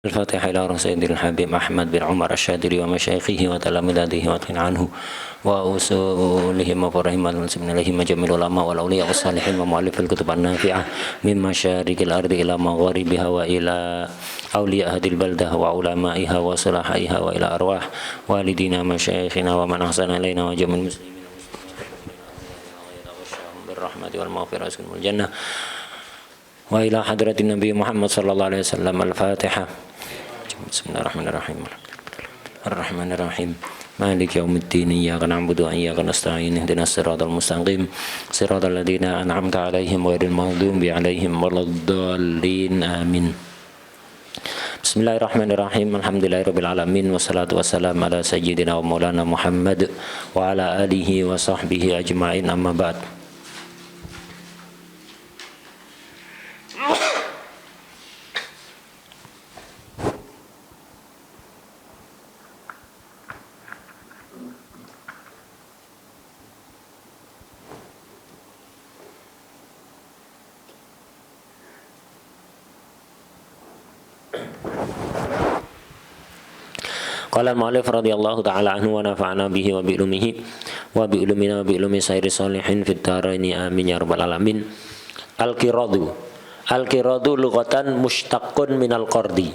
الفاتحة إلى روح سيدنا الحبيب أحمد بن عمر الشاذلي ومشايخه وتلامذته وطن عنه وأصولهم وفرهم والمنسبين إليهم جميع العلماء والأولياء والصالحين ومؤلف الكتب النافعة من مشارق الأرض إلى مغاربها وإلى أولياء هذه البلدة وعلمائها وصلاحائها وإلى أرواح والدينا مشايخنا ومن أحسن إلينا وجميع المسلمين بالرحمة والمغفرة وسكن الجنة وإلى حضرة النبي محمد صلى الله عليه وسلم. الفاتحة. بسم الله الرحمن الرحيم. الرحمن الرحيم مالك يوم الدين إياك نعبد وإياك نستعين اهدنا الصراط المستقيم صراط الذين أنعمت عليهم غير المغضوب عليهم ولا الضالين آمين. بسم الله الرحمن الرحيم الحمد لله رب العالمين والصلاة والسلام على سيدنا ومولانا محمد وعلى آله وصحبه أجمعين أما بعد. Qala al-mu'allif radhiyallahu ta'ala anhu wa nafa'ana bihi wa bi'ulumihi wa bi'ulumina wa bi'ulumi sairi salihin fid dharaini amin ya rabbal alamin. Al-qiradu. Al-qiradu lughatan mushtaqqun minal qardi.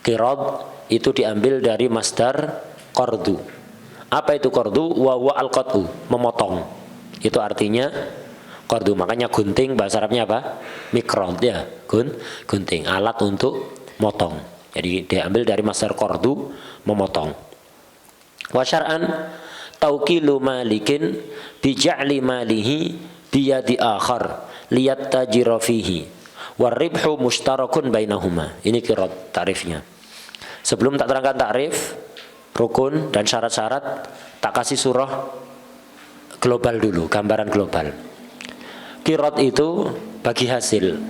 Qirad itu diambil dari masdar qardu. Apa itu qardu? Wa huwa al-qat'u, memotong. Itu artinya qardu. Makanya gunting bahasa Arabnya apa? Mikrad ya, gunting, alat untuk motong. Jadi diambil dari masdar qardu, memotong. Wa syar'an tauqilu malikin bi ja'li malihi bi yadi akhar liyatajira fihi war ribhu mushtarakun bainahuma. Ini qirad tarifnya. Sebelum tak terangkan takrif, rukun dan syarat-syarat, tak kasih surah global dulu, gambaran global. Qirad itu bagi hasil.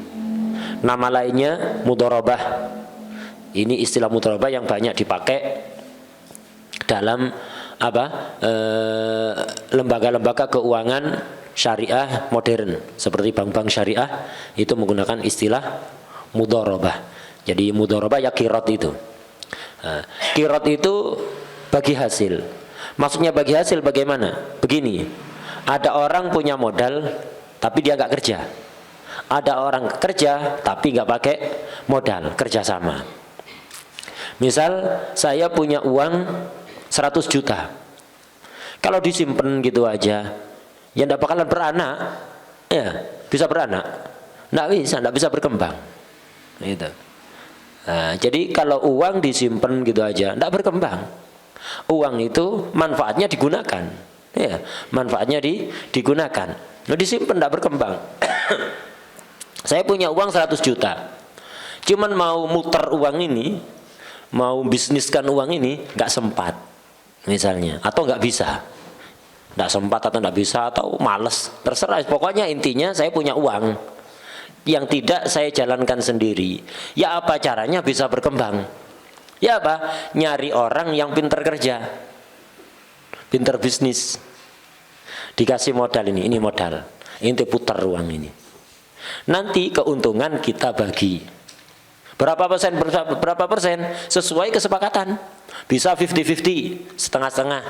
Nama lainnya mudharabah. Ini istilah mudharabah yang banyak dipakai dalam lembaga-lembaga keuangan syariah modern seperti bank-bank syariah itu menggunakan istilah mudharabah. Jadi mudharabah ya qirad itu. Qirad itu bagi hasil. Maksudnya bagi hasil bagaimana? Begini, ada orang punya modal tapi dia nggak kerja. Ada orang kerja tapi nggak pakai modal, kerjasama. Misal saya punya uang 100 juta. Kalau disimpan gitu aja, ya tidak bakalan beranak. Ya, bisa beranak? Tidak bisa berkembang. Gitu. Nah, jadi kalau uang disimpan gitu aja, tidak berkembang. Uang itu manfaatnya digunakan. Ya, manfaatnya digunakan. Nah, disimpan tidak berkembang. Saya punya uang 100 juta. Cuman mau muter uang ini, mau bisniskan uang ini nggak sempat misalnya, atau nggak bisa, nggak sempat atau nggak bisa atau malas, terserah. Pokoknya intinya saya punya uang yang tidak saya jalankan sendiri. Ya apa caranya bisa berkembang? Ya apa? Nyari orang yang pintar kerja, pintar bisnis, dikasih modal ini modal, inti putar uang ini. Nanti keuntungan kita bagi. Berapa persen sesuai kesepakatan. Bisa 50-50, setengah-setengah.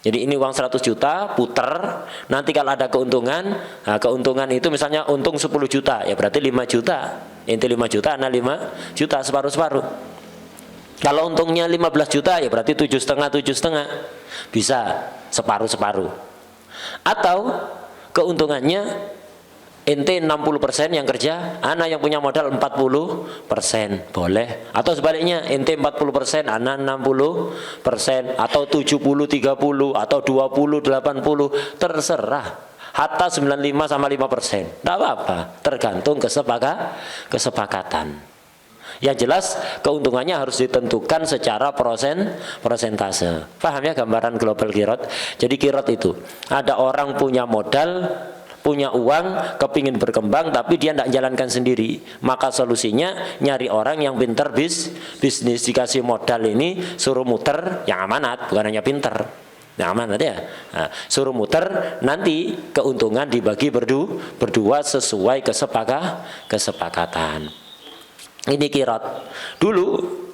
Jadi ini uang 100 juta puter, nanti kalau ada keuntungan, nah keuntungan itu misalnya untung 10 juta, ya berarti 5 juta. Inti 5 juta, nah 5 juta separuh-separuh. Kalau untungnya 15 juta, ya berarti 7,5. Bisa separuh-separuh. Atau keuntungannya ente 60% yang kerja, anak yang punya modal 40%, boleh. Atau sebaliknya, ente 40%, anak 60%, atau 70-30, atau 20-80, terserah. Hatta 95 sama 5%, tidak apa-apa, tergantung kesepakatan. Yang jelas keuntungannya harus ditentukan secara persentase. Paham ya gambaran global qirad? Jadi qirad itu ada orang punya modal, punya uang, kepingin berkembang tapi dia tidak jalankan sendiri, maka solusinya nyari orang yang pintar bisnis. Dikasih modal ini suruh muter yang amanat, bukan hanya pintar, yang amanat ya. Nah, suruh muter, nanti keuntungan dibagi berdua sesuai kesepakatan. Ini kirat. Dulu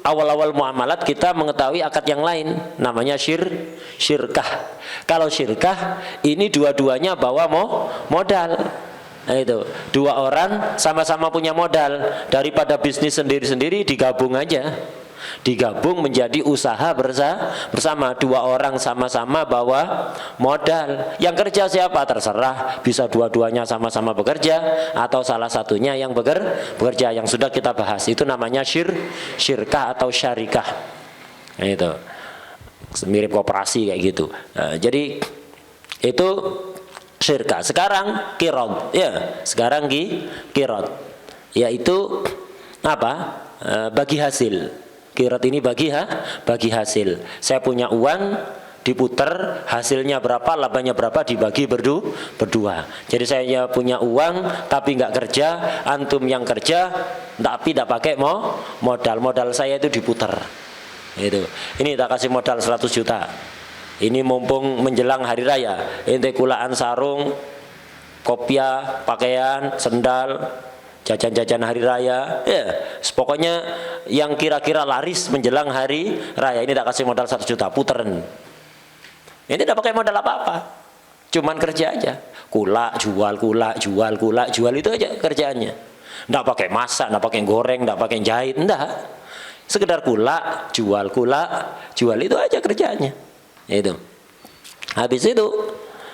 awal-awal muamalat kita mengetahui akad yang lain, namanya syirkah. Kalau syirkah ini dua-duanya bawa modal. Nah, itu dua orang sama-sama punya modal, daripada bisnis sendiri-sendiri digabung aja. Digabung menjadi usaha bersama, dua orang sama-sama bawa modal. Yang kerja siapa terserah, bisa dua-duanya sama-sama bekerja atau salah satunya yang bekerja, yang sudah kita bahas itu namanya syirkah atau syarikah. Nah, itu mirip koperasi kayak gitu. Nah, jadi itu syirkah. Sekarang kirot, ya sekarang kirot, yaitu apa? Bagi hasil. Kirot ini bagi hasil. Saya punya uang, diputer, hasilnya berapa, labanya berapa, dibagi berdua. Jadi saya punya uang tapi nggak kerja, antum yang kerja tapi tidak pakai modal saya itu diputer. Itu. Ini tak kasih modal 100 juta. Ini mumpung menjelang hari raya, ente kulaan sarung, kopiah, pakaian, sendal, jajan-jajan hari raya, ya pokoknya yang kira-kira laris menjelang hari raya ini tak kasih modal 1 juta, puterin. Ini tidak pakai modal apa-apa, cuman kerja aja, kulak jual, jual itu aja kerjaannya. Tidak pakai masak, tidak pakai goreng, tidak pakai jahit, tidak. Sekedar kulak jual itu aja kerjaannya. Itu. Habis itu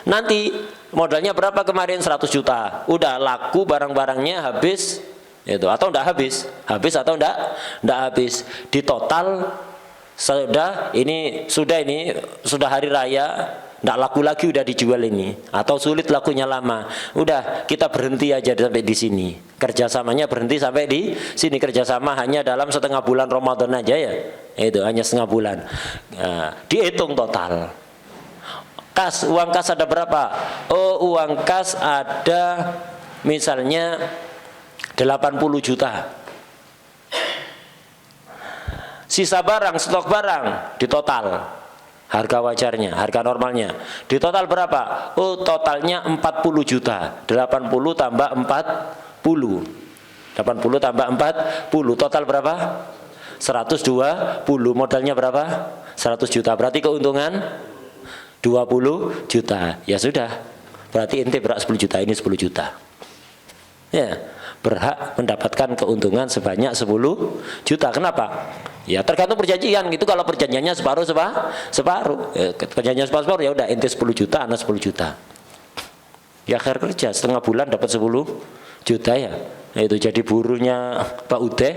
nanti modalnya berapa kemarin 100 juta. Udah laku barang-barangnya habis itu atau enggak habis? Habis atau enggak habis. Di total sudah hari raya, enggak laku lagi, udah dijual ini atau sulit lakunya lama. Udah kita berhenti aja sampai di sini. Kerjasamanya berhenti sampai di sini. Kerjasama hanya dalam setengah bulan Ramadan aja ya. Itu hanya setengah bulan. Nah, dihitung total. Uang kas ada berapa? Oh, uang kas ada misalnya 80 juta. Sisa barang, stok barang di total harga wajarnya, harga normalnya. Di total berapa? Oh, totalnya 40 juta. 80 tambah 40. 80 tambah 40. Total berapa? 120. Modalnya berapa? 100 juta. Berarti keuntungan 20 juta. Ya sudah, berarti ente berhak 10 juta, ini 10 juta. Ya, berhak mendapatkan keuntungan sebanyak 10 juta. Kenapa? Ya tergantung perjanjian gitu. Kalau perjanjiannya separuh. Ya, perjanjiannya separuh ya udah ente 10 juta, anak 10 juta. Ya akhir kerja setengah bulan dapat 10 juta ya. Nah, itu jadi buruhnya Pak Ude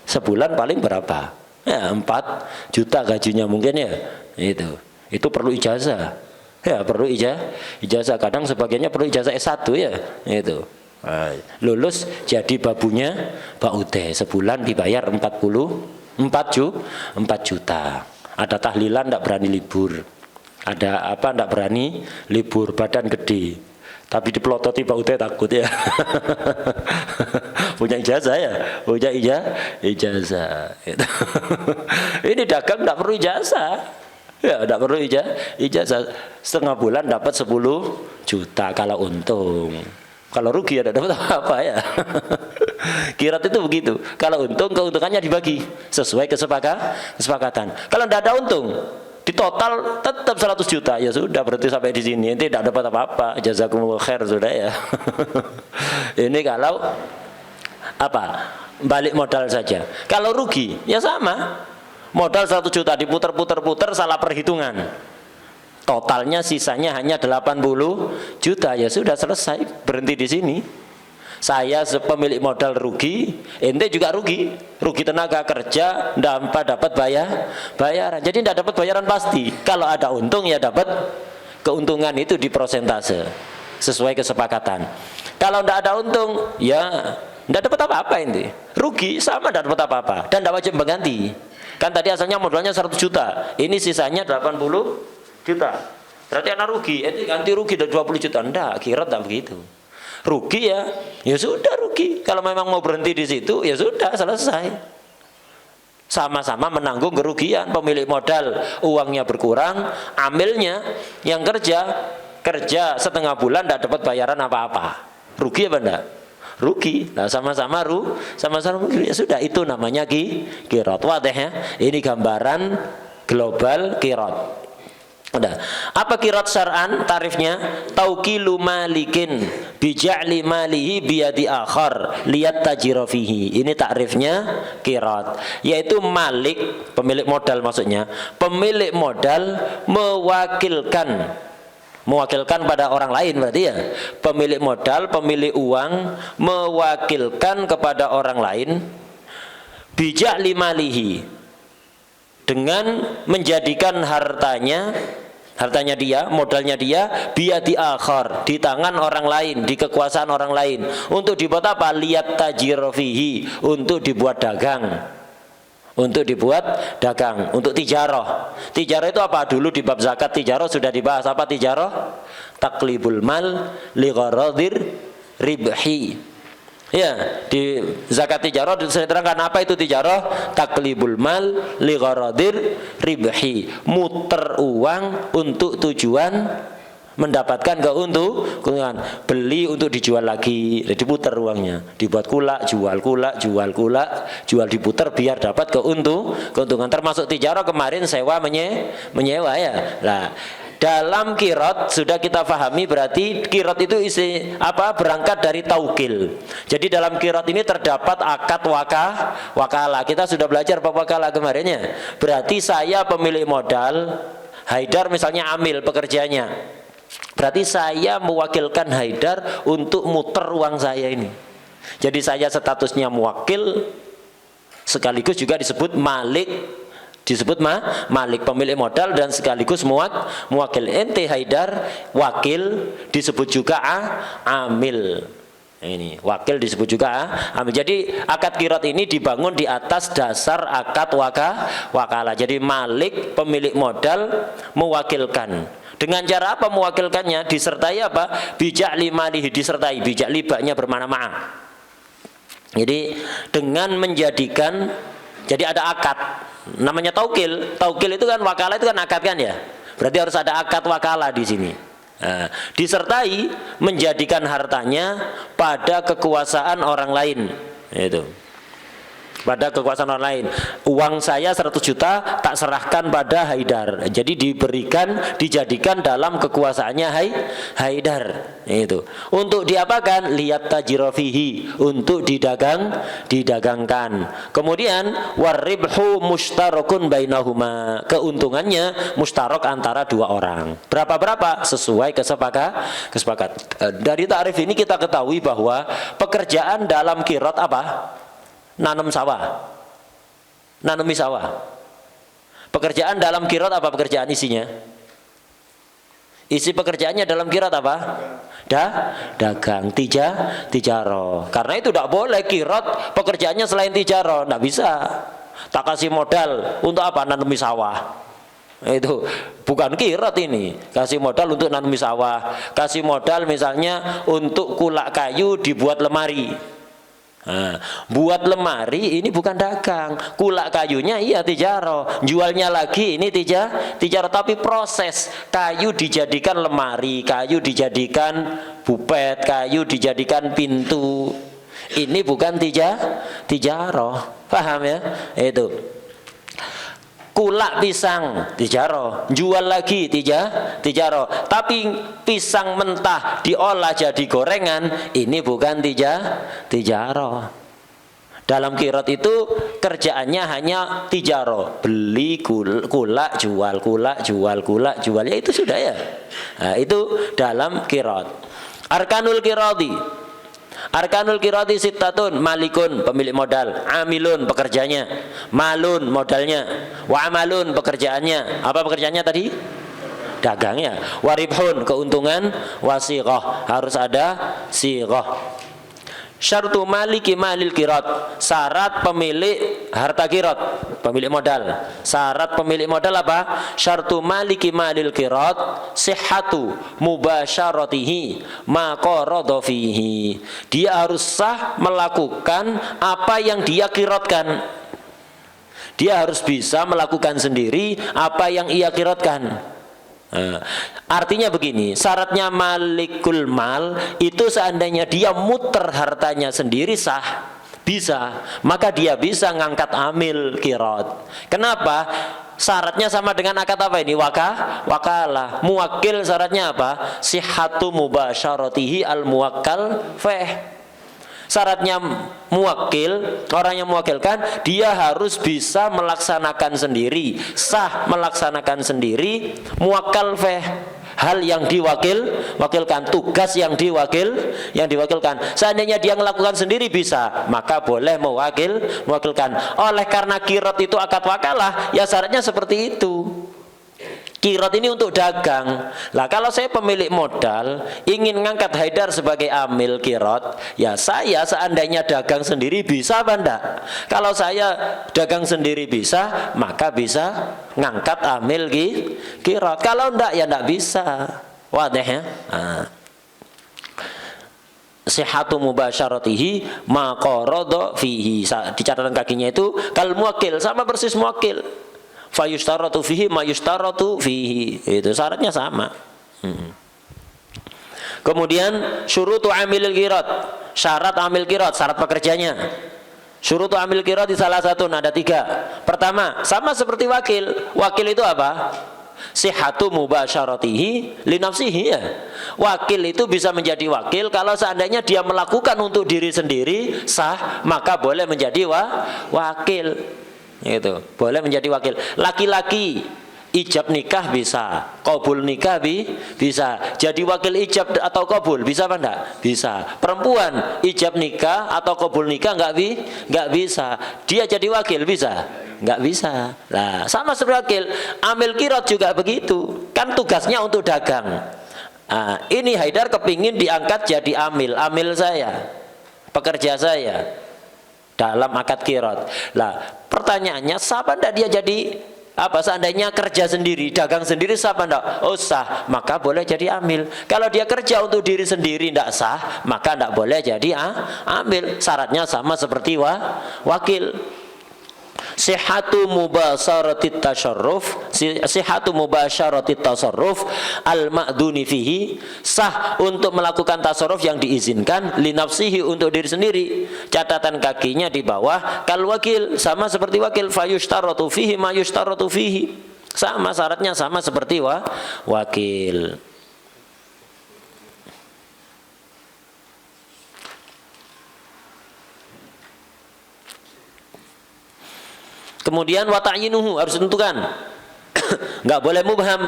sebulan paling berapa? Ya 4 juta gajinya mungkin ya. Itu perlu ijazah. Ya, perlu ijazah. Kadang sebagiannya perlu ijazah S1 ya. Itu. Lulus jadi babunya Pak Ude, sebulan dibayar 4 juta. Ada tahlilan enggak berani libur. Ada apa enggak berani libur, badan gede. Tapi dipelototi Pak Ude takut ya. Punya ijazah ya, punya ijazah. Ini dagang enggak perlu ijazah. Ya, tidak perlu ijazah. Setengah bulan dapat 10 juta kalau untung. Kalau rugi ya tidak dapat apa ya. Kirat itu begitu. Kalau untung, keuntungannya dibagi sesuai kesepakatan. Kalau tidak ada untung, di total tetap 100 juta. Ya sudah, berarti sampai di sini ente tidak dapat apa-apa. Jazakumullah khair sudah ya. Ini kalau apa? Balik modal saja. Kalau rugi, ya sama. Modal 100 juta diputer-puter salah perhitungan. Totalnya sisanya hanya 80 juta. Ya sudah selesai, berhenti di sini. Saya pemilik modal rugi, ente juga rugi. Rugi tenaga kerja, dapat bayaran. Jadi tidak dapat bayaran pasti. Kalau ada untung ya dapat keuntungan itu di persentase sesuai kesepakatan. Kalau tidak ada untung, ya tidak dapat apa-apa ente. Rugi sama tidak dapat apa-apa dan tidak wajib mengganti. Kan tadi asalnya modalnya 100 juta, ini sisanya 80 juta. Berarti anak rugi, ganti rugi dari 20 juta. Enggak, kira tak begitu. Rugi ya sudah rugi. Kalau memang mau berhenti di situ, ya sudah selesai. Sama-sama menanggung kerugian. Pemilik modal uangnya berkurang, amilnya yang kerja setengah bulan tidak dapat bayaran apa-apa. Rugi apa enggak? rugi. Nah, sama-sama rugi. Ya sudah, itu namanya qirat. Wadah ya. Ini gambaran global qirat. Udah. Apa qirat syar'an? Tarifnya tauqilu malikin bija'li malihi biyadi akhar liyat tajira fihi. Ini takrifnya qirat, yaitu malik, pemilik modal maksudnya. Pemilik modal mewakilkan pada orang lain, berarti ya. Pemilik modal, pemilik uang mewakilkan kepada orang lain bija'li malihi, dengan menjadikan hartanya dia, modalnya dia, biadi akhar, di tangan orang lain, di kekuasaan orang lain, untuk dibuat apa? Liyat tajir fihi, untuk dibuat dagang, untuk tijarah. Tijarah itu apa? Dulu di bab zakat tijarah sudah dibahas. Apa tijarah? Taklibul mal li gharadir ribhi. Ya, di zakat tijarah saya terangkan apa itu tijarah. Taklibul mal li gharadir ribhi, muter uang untuk tujuan mendapatkan keuntungan. Beli untuk dijual lagi, jadi puter uangnya, dibuat kulak, jual diputer biar dapat keuntungan. Termasuk tijarah kemarin sewa menyewa ya. Nah, dalam qirat sudah kita pahami, berarti qirat itu isi apa? Berangkat dari taukil. Jadi dalam qirat ini terdapat akad wakalah. Kita sudah belajar bab wakalah kemarinnya. Berarti saya pemilik modal, Haidar misalnya amil pekerjanya. Berarti saya mewakilkan Haidar untuk muter uang saya ini. Jadi saya statusnya muwakil, sekaligus juga disebut malik. Malik, pemilik modal, dan sekaligus muwakil. Ente Haidar wakil, disebut juga amil. Ini wakil disebut juga amil. Jadi akad qirat ini dibangun di atas dasar akad wakalah. Jadi malik, pemilik modal, mewakilkan. Dengan cara apa mewakilkannya? Disertai apa? Bija'li malihi, disertai bija'li, baknya bermakna maaf. Jadi dengan menjadikan, jadi ada akad. Namanya taukil. Taukil itu kan, wakalah itu kan akad kan ya. Berarti harus ada akad wakalah di sini. Nah, disertai menjadikan hartanya pada kekuasaan orang lain. Itu. Pada kekuasaan orang lain. Uang saya 100 juta tak serahkan pada Haidar. Jadi dijadikan dalam kekuasaannya Haidar. Itu. Untuk diapakan? Liyat tajira fihi, untuk didagangkan. Kemudian waribhu mustarakun bainahuma. Keuntungannya mustarok antara dua orang. Berapa? Sesuai kesepakatan. Dari takrif ini kita ketahui bahwa pekerjaan dalam qirat apa? Nanami sawah. Pekerjaan dalam qirat apa pekerjaan isinya? Isi pekerjaannya dalam qirat apa? Dagang, tijarah. Karena itu tidak boleh qirat pekerjaannya selain tijarah, tidak bisa. Tak kasih modal untuk apa? Nanami sawah. Itu bukan qirat ini. Kasih modal untuk nanami sawah, kasih modal misalnya untuk kulak kayu dibuat lemari. Nah, buat lemari ini bukan dagang. Kulak kayunya iya tijarah, jualnya lagi ini tijarah. Tapi proses kayu dijadikan lemari, kayu dijadikan bupet, kayu dijadikan pintu, ini bukan tijarah. Paham ya? Itu kulak pisang tijarah, jual lagi tijarah. Tapi pisang mentah diolah jadi gorengan, ini bukan tijarah. Dalam qirat itu kerjaannya hanya tijarah, beli kulak jual, ya itu sudah ya. Nah, itu dalam qirat. Arkanul qirati sittatun, malikun pemilik modal, amilun pekerjanya, malun modalnya, wa amalun pekerjaannya. Apa pekerjaannya tadi? Dagangnya. Waribhun keuntungan, wasighah harus ada sighah. Syartu maliki malil qirat, syarat pemilik harta qirat, pemilik modal. Syarat pemilik modal apa? Syartu maliki malil qirat sihhatu mubasyaratihi ma qarada fihi. Dia harus sah melakukan apa yang dia qiratkan. Dia harus bisa melakukan sendiri apa yang ia qiratkan. Artinya begini, syaratnya malikul mal itu seandainya dia muter hartanya sendiri sah, bisa, maka dia bisa ngangkat amil kirot. Kenapa? Syaratnya sama dengan akad apa ini? Wakalah. Muwakil syaratnya apa? Sihhatu mubasyaratihi al muwakkal feh. Syaratnya muwakil, orang yang mewakilkan, dia harus bisa melaksanakan sendiri, sah melaksanakan sendiri, muwakkal feh, hal yang diwakilkan, tugas yang diwakilkan. Seandainya dia melakukan sendiri bisa, maka boleh mewakilkan. Oleh karena kirot itu akad wakalah, ya syaratnya seperti itu. Kirot ini untuk dagang. Lah kalau saya pemilik modal ingin ngangkat haidar sebagai amil kirot, ya saya seandainya dagang sendiri bisa apa enggak? Kalau saya dagang sendiri bisa, maka bisa ngangkat amil kirot. Kalau enggak ya enggak bisa. Wadah ya. Sihhatu mubasyaratihi ma qarada fihi. Di catatan kakinya itu kal muwakil, sama persis muwakil. Fayushtaratu fihi ma yushtaratu fihi, itu syaratnya sama. Kemudian syurutu amilil qirat, syarat amil qirat, syarat pekerjanya. Syurutu amil qirat di salah satu ada 3. Pertama, sama seperti wakil. Wakil itu apa? Sihhatu mubasyaratihi li nafsihi, ya. Wakil itu bisa menjadi wakil kalau seandainya dia melakukan untuk diri sendiri sah, maka boleh menjadi wakil. Itu boleh menjadi wakil. Laki-laki ijab nikah bisa, qabul nikah bisa. Jadi wakil ijab atau qabul bisa apa enggak? Bisa. Perempuan ijab nikah atau qabul nikah enggak bisa. Dia jadi wakil bisa? Enggak bisa. Nah, sama seperti wakil. Amil kirot juga begitu. Kan tugasnya untuk dagang. Ini haidar kepingin diangkat jadi amil saya, pekerja saya dalam akad kirot. Lah, pertanyaannya sah enggak dia jadi apa? Seandainya kerja sendiri, dagang sendiri sah enggak? Oh sah, maka boleh jadi amil. Kalau dia kerja untuk diri sendiri enggak sah, maka enggak boleh jadi amil. Syaratnya sama seperti wakil. Sihhatu mubasyaratit tasarruf, sihhatu mubasyaratit tasarruf al ma'duni fihi, sah untuk melakukan tasarruf yang diizinkan, li nafsihi untuk diri sendiri. Catatan kakinya di bawah, kal wakil, sama seperti wakil, fayushtaratu fihi ma yushtaratu fihi, sama syaratnya sama seperti wakil. Kemudian wata'yinuhu harus ditentukan. Enggak boleh mubham.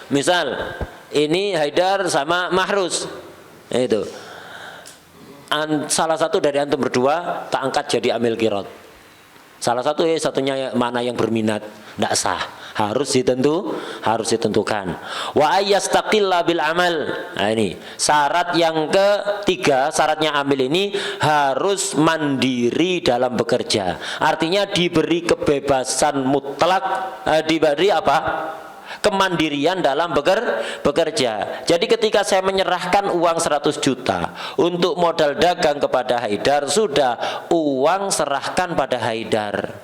Misal ini haidar sama mahrus. Itu. Salah satu dari antum berdua tak angkat jadi amil kirot. Salah satu satunya mana yang berminat, enggak sah. Harus ditentukan. Wa ayyastaqilla bil amal. Nah ini syarat yang ketiga, syaratnya amil ini harus mandiri dalam bekerja. Artinya diberi kebebasan mutlak, diberi apa? Kemandirian dalam bekerja. Jadi ketika saya menyerahkan uang 100 juta untuk modal dagang kepada haidar, sudah uang serahkan pada haidar.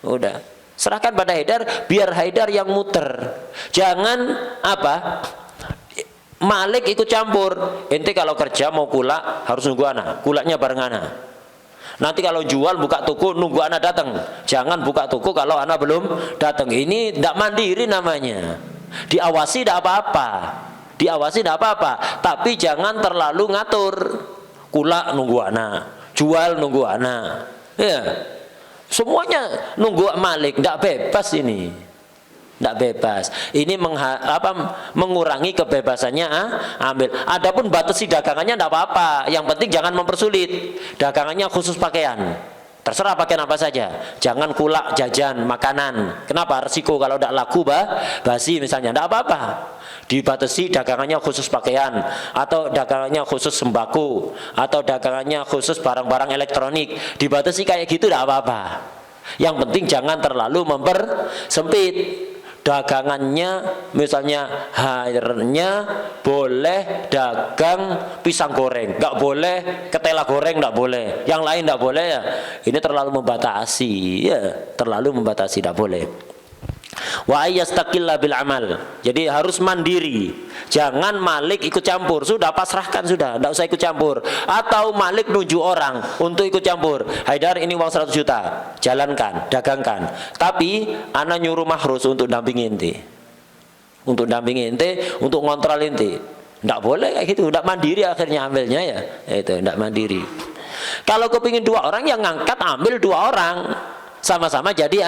Udah, serahkan pada haidar, biar haidar yang muter. Jangan apa? Malik ikut campur. Ente kalau kerja mau kulak harus nunggu anak, kulaknya bareng anak. Nanti kalau jual buka toko nunggu anak datang. Jangan buka toko kalau anak belum datang. Ini tidak mandiri namanya. Diawasi tidak apa-apa. Diawasi tidak apa-apa. Tapi jangan terlalu ngatur. Kulak nunggu anak, jual nunggu anak. Ya. Semuanya nunggu malik, tidak bebas ini. Tidak bebas. Ini mengurangi kebebasannya ambil. Adapun batasi dagangannya tidak apa-apa. Yang penting jangan mempersulit. Dagangannya khusus pakaian. Terserah pakaian apa saja. Jangan kulak jajan makanan. Kenapa? Resiko kalau tidak laku basi misalnya. Tidak apa-apa. Dibatasi dagangannya khusus pakaian, atau dagangannya khusus sembako, atau dagangannya khusus barang-barang elektronik. Dibatasi kayak gitu tidak apa-apa. Yang penting jangan terlalu mempersempit. Dagangannya misalnya hairnya boleh dagang pisang goreng, nggak boleh ketela goreng, nggak boleh, yang lain nggak boleh ya. Ini terlalu membatasi, ya terlalu membatasi, tidak boleh. Wa ayyastaqilla bil amal. Jadi harus mandiri. Jangan Malik ikut campur. Sudah pasrahkan sudah, enggak usah ikut campur. Atau Malik nunjuk orang untuk ikut campur. Haidar ini uang 100 juta. Jalankan, dagangkan. Tapi ana nyuruh Mahrus untuk dampingi ente. Untuk dampingi ente, untuk ngontrol ente. Enggak boleh kayak gitu, enggak mandiri akhirnya ambilnya ya. Itu enggak mandiri. Kalau kepingin 2 orang yang ngangkat ambil 2 orang. Sama-sama jadi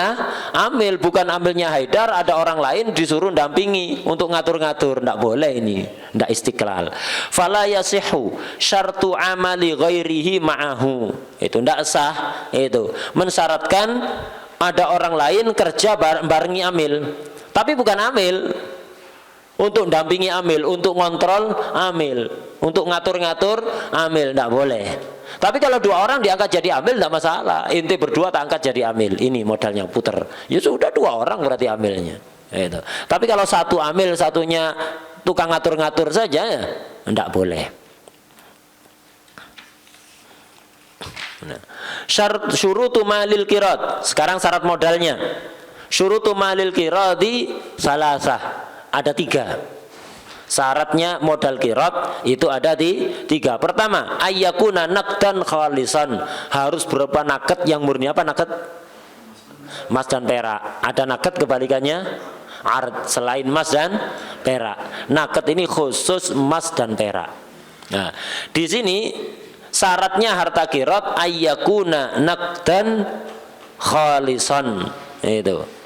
ambil, bukan ambilnya Haidar, ada orang lain disuruh dampingi untuk ngatur-ngatur. Tidak boleh ini, tidak istiqlal. Fala yasihu syartu amali ghairihi ma'ahu. Itu tidak sah. Itu mensyaratkan ada orang lain kerja barengi amil, tapi bukan amil. Untuk dampingi amil, untuk ngontrol amil, untuk ngatur-ngatur amil, tidak boleh. Tapi kalau 2 orang diangkat jadi amil tidak masalah. Inti berdua tak angkat jadi amil. Ini modalnya puter. Ya sudah 2 orang berarti amilnya. Itu. Tapi kalau 1 amil, satunya tukang ngatur-ngatur saja, ya tidak boleh. Nah. Syurutu malil qirat. Sekarang syarat modalnya. Syurutu malil qiradi salasah. Ada 3. Syaratnya modal qirat itu ada di 3. Pertama, ayyakuna naqdan khalisan. Harus berupa naked yang murni. Apa naked? Emas dan perak. Ada naked kebalikannya ard, selain emas dan perak. Naked ini khusus emas dan perak. Nah, di sini syaratnya harta qirat ayyakuna naqdan khalisan. Itu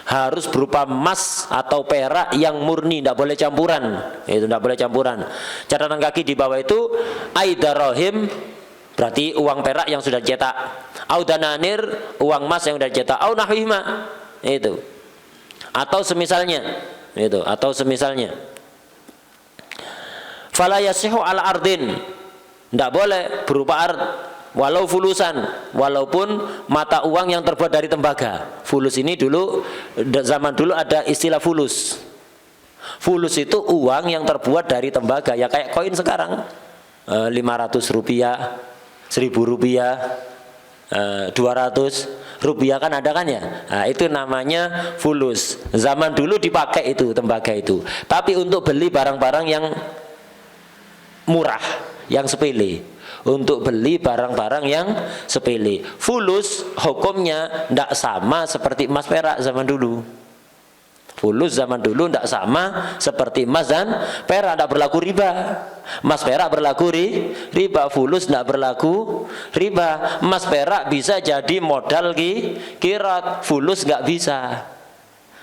harus berupa emas atau perak yang murni, tidak boleh campuran. Itu tidak boleh campuran. Catatan kaki di bawah itu aidarohim, berarti uang perak yang sudah cetak. Audananir, uang emas yang sudah cetak. Au nahwihima, itu. Atau semisalnya, itu. Atau semisalnya. Fala yasihu ala ardin, tidak boleh berupa ard. Walau fulusan, walaupun mata uang yang terbuat dari tembaga. Fulus ini dulu, zaman dulu ada istilah fulus. Fulus itu uang yang terbuat dari tembaga, ya kayak koin sekarang. 500 rupiah, 1000 rupiah, 200 rupiah kan ada kan ya. Nah, itu namanya fulus. Zaman dulu dipakai itu tembaga itu. Tapi untuk beli barang-barang yang murah, yang sepele. Untuk beli barang-barang yang sepele. Fulus hukumnya tidak sama seperti emas perak zaman dulu. Fulus zaman dulu tidak sama seperti emas dan perak, tidak berlaku riba. Emas perak berlaku riba, fulus tidak berlaku riba. Emas perak bisa jadi modal qirat, fulus nggak bisa.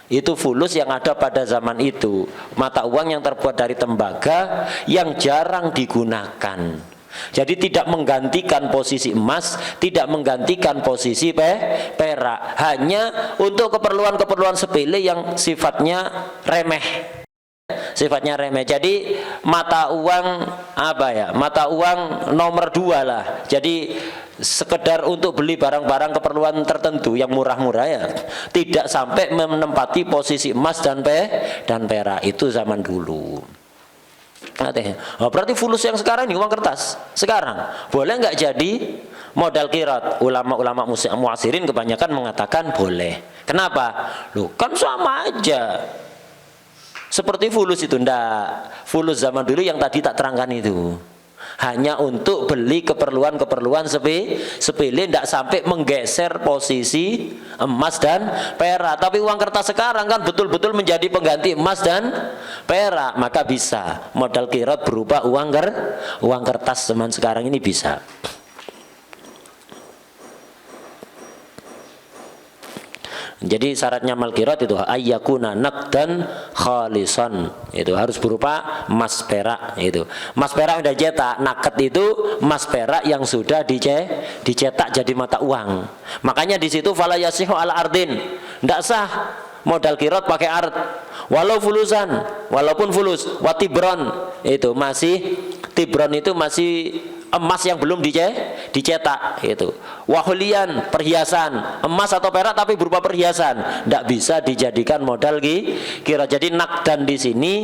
Itu fulus yang ada pada zaman itu. Mata uang yang terbuat dari tembaga yang jarang digunakan. Jadi tidak menggantikan posisi emas, tidak menggantikan posisi perak, hanya untuk keperluan-keperluan sepele yang sifatnya remeh. Sifatnya remeh. Jadi mata uang apa ya? Mata uang nomor 2 lah. Jadi sekedar untuk beli barang-barang keperluan tertentu yang murah-murah ya. Tidak sampai menempati posisi emas dan perak. Itu zaman dulu. Oh, berarti fulus yang sekarang ini uang kertas sekarang boleh nggak jadi modal qirat? Ulama-ulama muasirin kebanyakan mengatakan boleh. Kenapa? Loh, kan sama aja seperti fulus itu. Ndak, fulus zaman dulu yang tadi tak terangkan itu hanya untuk beli keperluan-keperluan sepele, tidak sampai menggeser posisi emas dan perak. Tapi uang kertas sekarang kan betul-betul menjadi pengganti emas dan perak, maka bisa modal qirat berupa uang kertas zaman sekarang ini bisa. Jadi syaratnya mal qirat itu ayyakuna naqdan khalisan. Itu harus berupa emas perak itu. Emas perak sudah cetak, naked itu emas perak yang sudah dicetak jadi mata uang. Makanya di situ fala yasihu ala ardin. Tidak sah modal qirat pakai ard. Walau fulusan, walaupun fulus, watibron itu masih tibron itu masih emas yang belum dicetak itu. Wahulian, perhiasan, emas atau perak tapi berupa perhiasan, tidak bisa dijadikan modal qirat. Jadi nakdan di sini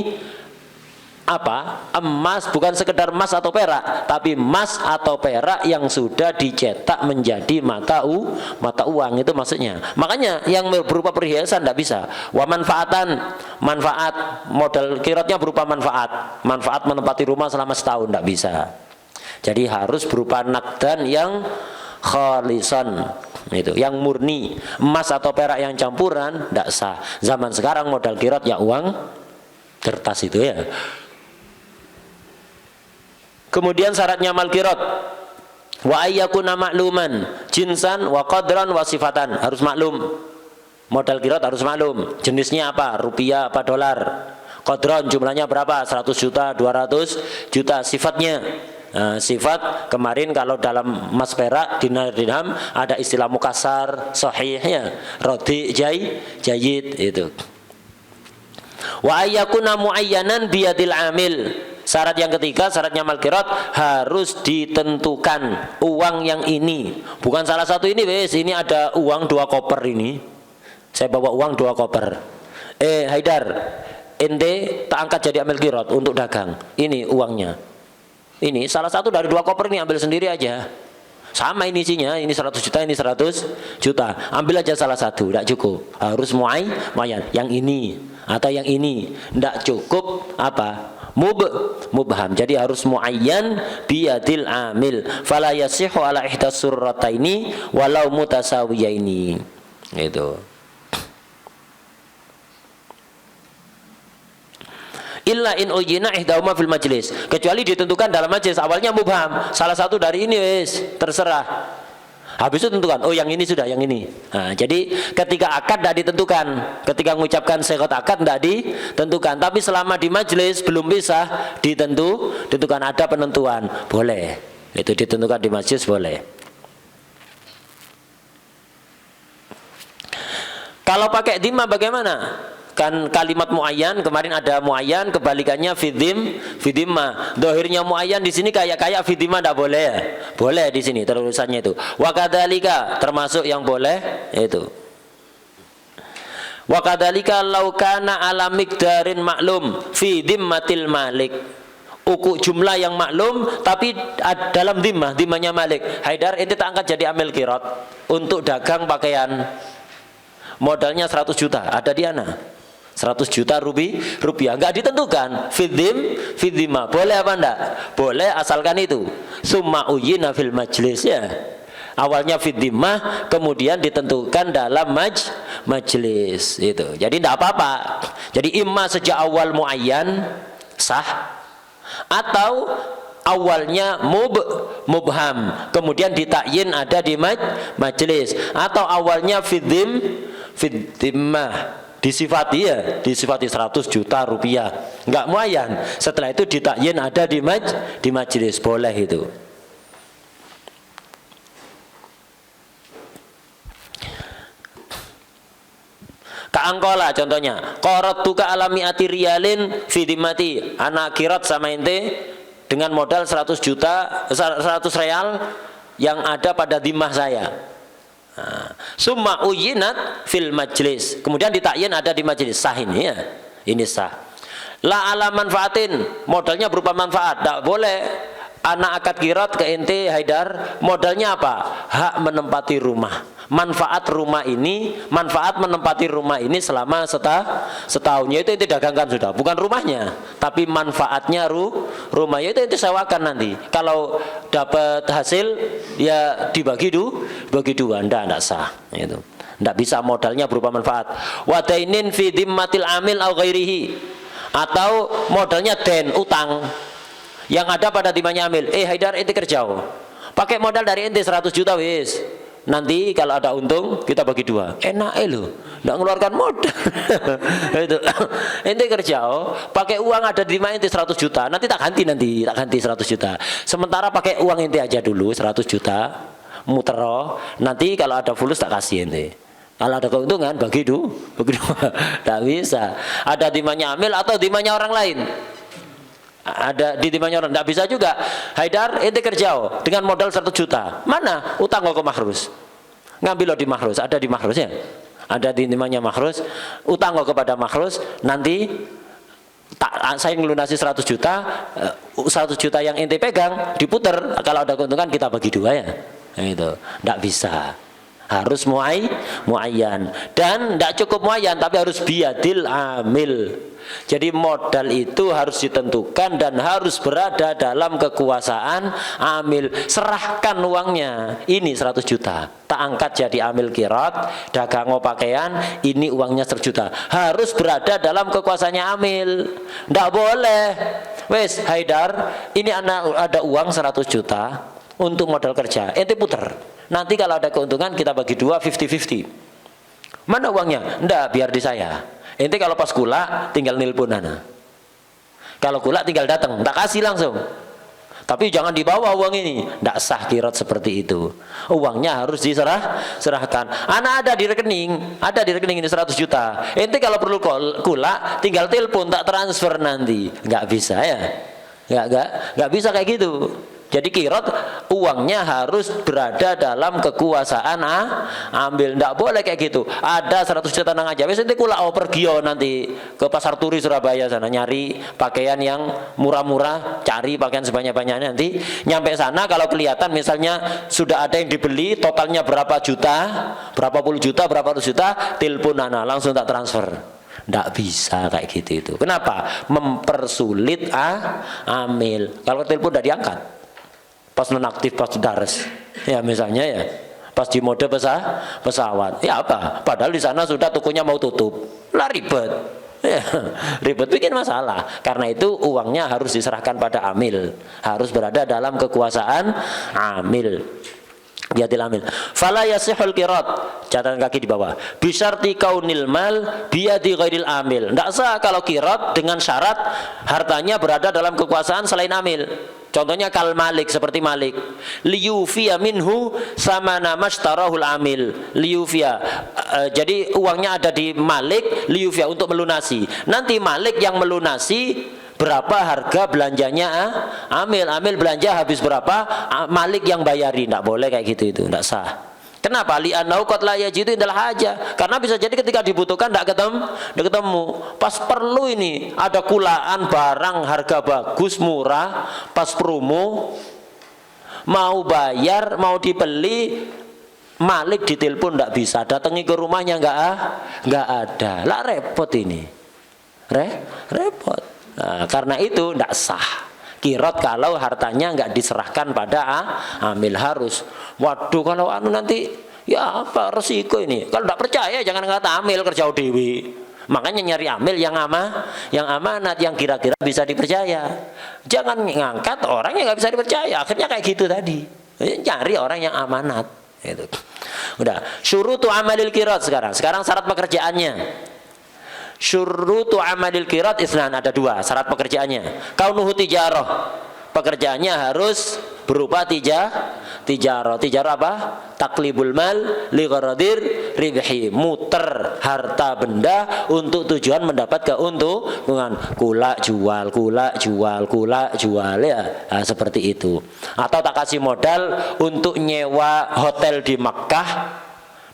apa? Emas, bukan sekedar emas atau perak, tapi emas atau perak yang sudah dicetak menjadi mata uang, itu maksudnya. Makanya yang berupa perhiasan tidak bisa. Wa manfaatan, manfaat, modal kirotnya berupa manfaat, manfaat menempati rumah selama setahun tidak bisa. Jadi harus berupa nakdan yang khalisan, itu yang murni. Emas atau perak yang campuran tidak sah. Zaman sekarang modal kirot ya uang kertas itu ya. Kemudian syaratnya mal kirot, wa ayyakuna ma'luman jinsan wa qadran wa sifatan, harus maklum. Modal kirot harus maklum, jenisnya apa, rupiah apa dolar. Qadran jumlahnya berapa, 100 juta, 200 juta. Sifatnya, sifat kemarin kalau dalam emas perak dinar dirham ada istilah mukasar, sahih ya, rodi, jayyid itu. Wa ayyakuna muayyanan biyadil amil. Syarat yang ketiga, syaratnya mal kirot harus ditentukan uang yang ini, bukan salah satu ini wes, ini ada uang 2 koper ini. Saya bawa uang 2 koper. Haidar, ente tak angkat jadi amil kirot untuk dagang. Ini uangnya. Ini salah satu dari 2 koper ini, ambil sendiri aja. Sama ini isinya, ini 100 juta, ini 100 juta. Ambil aja salah satu, tidak cukup. Harus muayyan, yang ini atau yang ini. Tidak cukup apa? Mubham. Jadi harus muayyan biyadil amil. Fala yasihu ala ihdas surrataini walau mutasawiyaini. Itu. Illa in ujina ihdahuma fil majlis, kecuali ditentukan dalam majlis. Awalnya mubham, salah satu dari ini wis, terserah. Habis itu tentukan, oh yang ini sudah, yang ini. Nah, jadi ketika akad tidak ditentukan, ketika mengucapkan sekot akad tidak ditentukan, tapi selama di majelis belum bisa ditentukan, ada penentuan, boleh. Itu ditentukan di majelis boleh. Kalau pakai dhimma bagaimana? Kan kalimat muayyan, kemarin ada muayyan, kebalikannya fidhimma. Dohirnya muayyan di sini kayak fidhimma tidak boleh ya? Boleh di sini terusannya itu. Wa kadzalika, termasuk yang boleh itu. Wa kadzalika law kana ala miqdarin maklum fi dhimmatil malik. Uku jumlah yang maklum tapi dalam dhimmahnya Malik. Haidar, ente tak angkat jadi amil kirot untuk dagang pakaian. Modalnya 100 juta, ada di ana. 100 juta rupiah, enggak ditentukan. Fidhimma, boleh apa enggak? Boleh asalkan itu. Summa uyina fil majlis ya. Awalnya fidhimma, kemudian ditentukan dalam majlis itu. Jadi enggak apa-apa. Jadi imma sejak awal muayyan sah, atau awalnya mubham, kemudian ditakyin ada di majlis, atau awalnya fidhimmah disifati 100 juta rupiah, enggak muayyan. Setelah itu ditakyin ada di majlis, boleh itu. Kaangkola contohnya, qaratuka alami ati riyalin fidimati, anak kirat sama ente dengan modal 100 juta 100 real yang ada pada dimah saya. Summa uyinat fil majlis, kemudian ditakyin ada di majlis, sah ini ya, ini sah. La ala manfaatin, modalnya berupa manfaat, tidak boleh anak akad kirat ke ente Haidar, modalnya apa? Hak menempati rumah, manfaat rumah ini, manfaat menempati rumah ini selama setahunnya itu ente dagangkan sudah, bukan rumahnya, tapi manfaatnya rumahnya itu ente sewakan nanti. Kalau dapat hasil ya dibagi dua, enggak sah itu. Enggak bisa modalnya berupa manfaat. Wadainin fi dhimmatil amil au ghairihi, atau modalnya utang yang ada pada dimanya amil. Haidar, ente kerja pakai modal dari ente 100 juta wis, nanti kalau ada untung kita bagi 2. Enak loh, enggak mengeluarkan modal. Itu ente kerja pakai uang ada di dimanya ente 100 juta, nanti tak ganti 100 juta. Sementara pakai uang ente aja dulu 100 juta mutero, nanti kalau ada fulus tak kasih ente. Kalau ada keuntungan bagi 2. Tak bisa. Ada dimanya amil atau dimanya orang lain. Ada di dimanya orang, tidak bisa juga. Haidar, ente kerja dengan modal 100 juta. Mana? Utang ke mahrus. Ngambil di mahrus, ada di mahrus ya. Ada di dimanya mahrus, utang kepada mahrus, nanti Saya ngelunasi 100 juta, 100 juta yang ente pegang diputer, kalau ada keuntungan kita bagi dua ya. Itu enggak bisa. Harus muayyan, dan tidak cukup muayyan tapi harus biadil amil. Jadi modal itu harus ditentukan dan harus berada dalam kekuasaan amil. Serahkan uangnya, ini 100 juta tak angkat jadi amil qirat, dagang pakaian, ini uangnya 100 juta, harus berada dalam kekuasaannya amil. Tidak boleh wes Haidar, ini ada uang 100 juta untuk modal kerja, ente puter, nanti kalau ada keuntungan kita bagi dua 50-50. Mana uangnya? Ndak, biar di saya. Ente kalau pas kula tinggal nilpun ana. Kalau kula tinggal datang, tak kasih langsung. Tapi jangan dibawa uang ini, ndak sah qirat seperti itu. Uangnya harus diserahkan. Ana ada di rekening ini 100 juta. Ente kalau perlu kula tinggal telepon, tak transfer nanti. Nggak bisa ya. Nggak bisa kayak gitu. Jadi qirat uangnya harus berada dalam kekuasaan ambil. Ndak boleh kayak gitu. Ada 100 juta nang aja. Wis ente kula pergi nanti ke Pasar Turi Surabaya sana nyari pakaian yang murah-murah, cari pakaian sebanyak-banyaknya, nanti nyampe sana kalau kelihatan misalnya sudah ada yang dibeli totalnya berapa juta, berapa puluh juta, berapa ratus juta, telepon ana langsung tak transfer. Nggak bisa kayak gitu itu. Kenapa? Mempersulit amil. Kalau telepon udah diangkat. Pas nonaktif, pas dares, ya misalnya ya, pas di mode pesawat, ya apa? Padahal di sana sudah tokonya mau tutup, lah ribet, ya, ribet bikin masalah. Karena itu uangnya harus diserahkan pada amil, harus berada dalam kekuasaan amil. Biadil amil. Fala yasihul qirat, catatan kaki di bawah. Bisyarti kaunil mal biadi ghairil amil. Tidak sah kalau qirat dengan syarat hartanya berada dalam kekuasaan selain amil. Contohnya kal malik, seperti malik. Liyufiya minhu sama nama shtarahul amil. Liyufiya, jadi uangnya ada di malik, liyufiya untuk melunasi. Nanti malik yang melunasi berapa harga belanjanya amil belanja habis berapa, malik yang bayari. Tidak boleh kayak gitu, itu tidak sah. Kenapa? Li'annahu qad la yajidu indal haja. Karena bisa jadi ketika dibutuhkan tidak ketemu. Pas perlu ini ada kulaan barang harga bagus murah, pas promo mau bayar, mau dibeli, malik ditelepon tidak bisa, datangi ke rumahnya nggak ada. Lah repot ini. Repot. Nah, karena itu tidak sah qirat kalau hartanya nggak diserahkan pada amil. Harus. Waduh, kalau nanti ya apa resiko ini? Kalau tidak percaya jangan kata amil, kerja dewi. Makanya nyari amil yang amanat, yang kira-kira bisa dipercaya. Jangan ngangkat orang yang nggak bisa dipercaya. Akhirnya kayak gitu tadi. Cari orang yang amanat. Itu. Udah. Syurutu amalil qirat sekarang. Sekarang syarat pekerjaannya. Syurutu amalil qirat isnan, ada dua syarat pekerjaannya. Kaunuhu tijarah, pekerjaannya harus berupa tijarah. Tijarah apa? Taklibul mal li gharadir ribhi, muter harta benda untuk tujuan mendapat keuntungan. Kula jual ya. Nah, seperti itu. Atau tak kasih modal untuk nyewa hotel di Makkah,